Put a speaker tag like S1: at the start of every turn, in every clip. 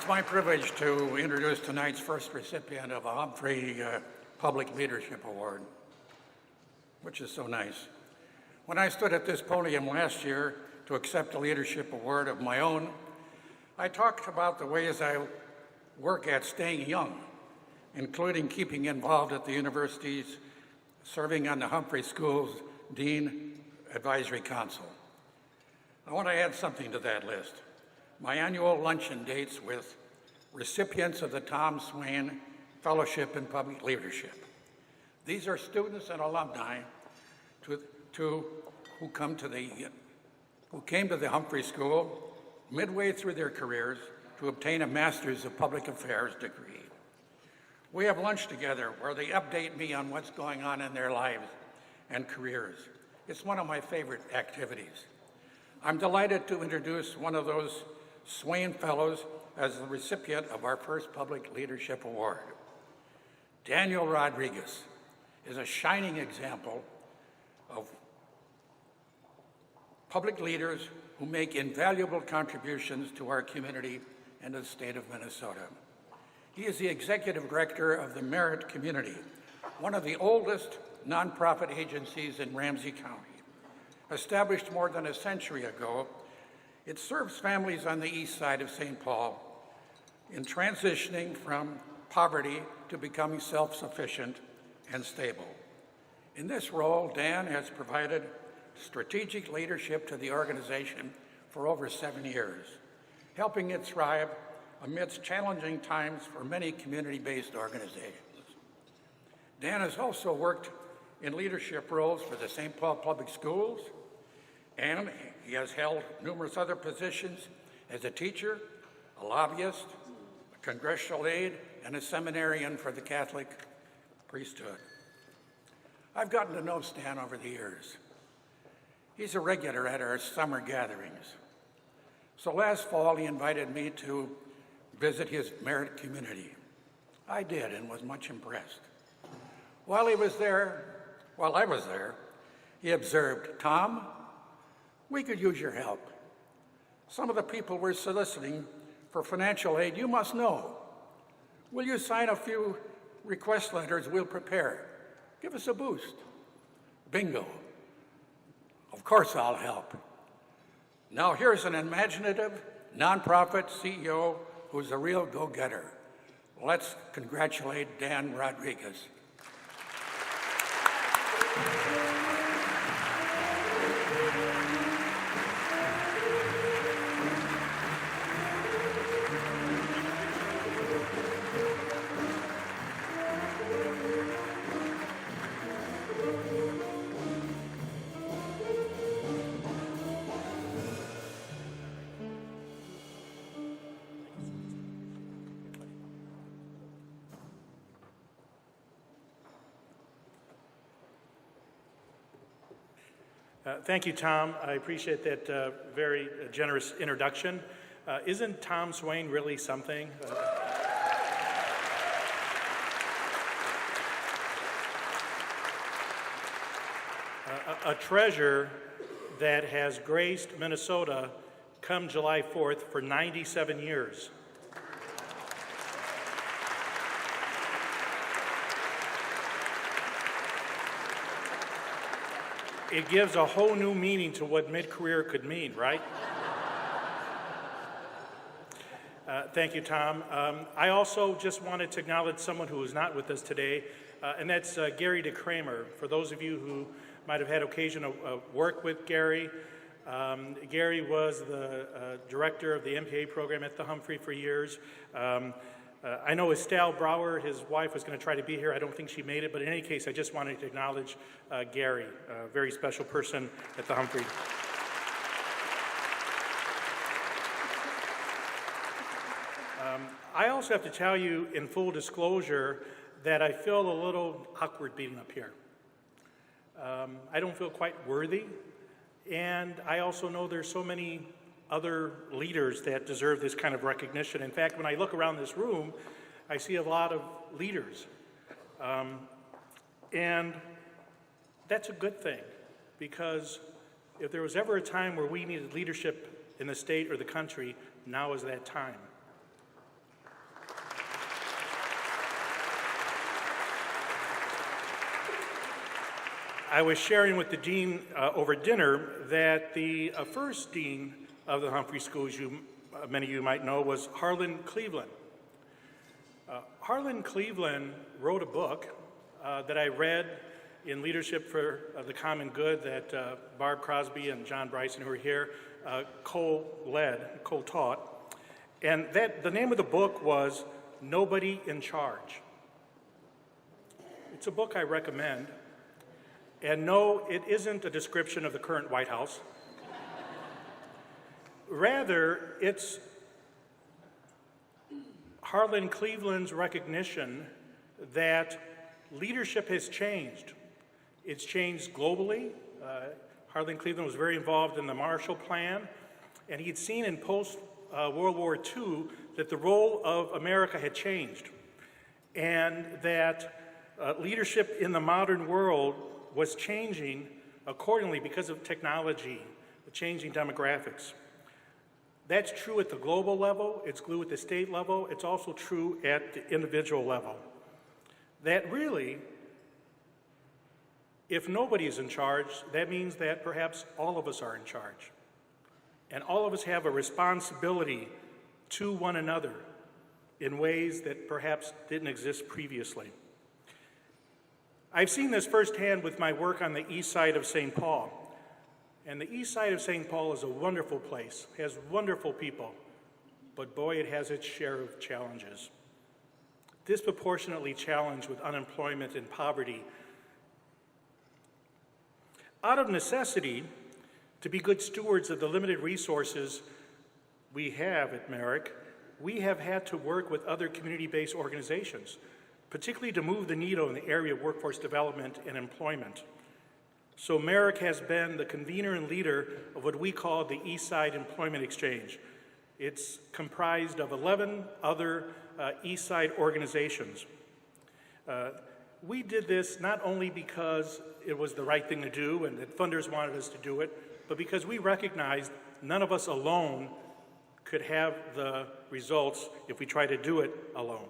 S1: It's my privilege to introduce tonight's first recipient of a Humphrey Public Leadership Award, which is so nice. When I stood at this podium last year to accept a leadership award of my own, I talked about the ways I work at staying young, including keeping involved at the universities, serving on the Humphrey School's Dean Advisory Council. I want to add something to that list. My annual luncheon dates with recipients of the Tom Swain Fellowship in Public Leadership. These are students and alumni who came to the Humphrey School midway through their careers to obtain a Master's of Public Affairs degree. We have lunch together where they update me on what's going on in their lives and careers. It's one of my favorite activities. I'm delighted to introduce one of those Swain Fellows as the recipient of our first Public Leadership Award. Daniel Rodriguez is a shining example of public leaders who make invaluable contributions to our community and the state of Minnesota. He is the executive director of the Merrick Community, one of the oldest nonprofit agencies in Ramsey County. Established more than a century ago, it serves families on the east side of St. Paul in transitioning from poverty to becoming self-sufficient and stable. In this role, Dan has provided strategic leadership to the organization for over 7 years, helping it thrive amidst challenging times for many community-based organizations. Dan has also worked in leadership roles for the St. Paul Public Schools, and he has held numerous other positions as a teacher, a lobbyist, a congressional aide, and a seminarian for the Catholic priesthood. I've gotten to know Stan over the years. He's a regular at our summer gatherings. So last fall, he invited me to visit his Merrick community. I did and was much impressed. While I was there, he observed, "Tom, we could use your help. Some of the people we're soliciting for financial aid you must know. Will you sign a few request letters we'll prepare? Give us a boost." Bingo. Of course I'll help. Now here's an imaginative nonprofit CEO who's a real go-getter. Let's congratulate Dan Rodriguez.
S2: Thank you, Tom. I appreciate that very generous introduction. Isn't Tom Swain really something? A treasure that has graced Minnesota come July 4th for 97 years. It gives a whole new meaning to what mid-career could mean, right? Thank you, Tom. I also just wanted to acknowledge someone who is not with us today, and that's Gary DeKramer. For those of you who might have had occasion to work with Gary, Gary was the director of the MPA program at the Humphrey for years. I know Estelle Brower, his wife, was going to try to be here. I don't think she made it, but in any case, I just wanted to acknowledge Gary, a very special person at the Humphrey. I also have to tell you, in full disclosure, that I feel a little awkward being up here. I don't feel quite worthy, and I also know there's so many other leaders that deserve this kind of recognition. In fact, when I look around this room, I see a lot of leaders. And that's a good thing, because if there was ever a time where we needed leadership in the state or the country, now is that time. I was sharing with the dean over dinner that the first dean of the Humphrey Schools, many of you might know, was Harlan Cleveland. Harlan Cleveland wrote a book that I read in Leadership for the Common Good that Barb Crosby and John Bryson, who are here, co-taught. And the name of the book was Nobody in Charge. It's a book I recommend. And no, it isn't a description of the current White House. Rather, it's Harlan Cleveland's recognition that leadership has changed. It's changed globally. Harlan Cleveland was very involved in the Marshall Plan, and he'd seen in post-World War II that the role of America had changed, and that leadership in the modern world was changing accordingly because of technology, the changing demographics. That's true at the global level, it's true at the state level, it's also true at the individual level. That really, if nobody is in charge, that means that perhaps all of us are in charge. And all of us have a responsibility to one another in ways that perhaps didn't exist previously. I've seen this firsthand with my work on the east side of St. Paul. And the east side of St. Paul is a wonderful place, has wonderful people, but boy, it has its share of challenges. Disproportionately challenged with unemployment and poverty. Out of necessity, to be good stewards of the limited resources we have at Merrick, we have had to work with other community-based organizations, particularly to move the needle in the area of workforce development and employment. So Merrick has been the convener and leader of what we call the East Side Employment Exchange. It's comprised of 11 other East Side organizations. We did this not only because it was the right thing to do and that funders wanted us to do it, but because we recognized none of us alone could have the results if we try to do it alone.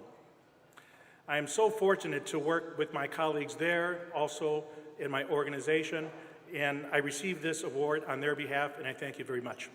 S2: I am so fortunate to work with my colleagues there, also in my organization, and I received this award on their behalf, and I thank you very much.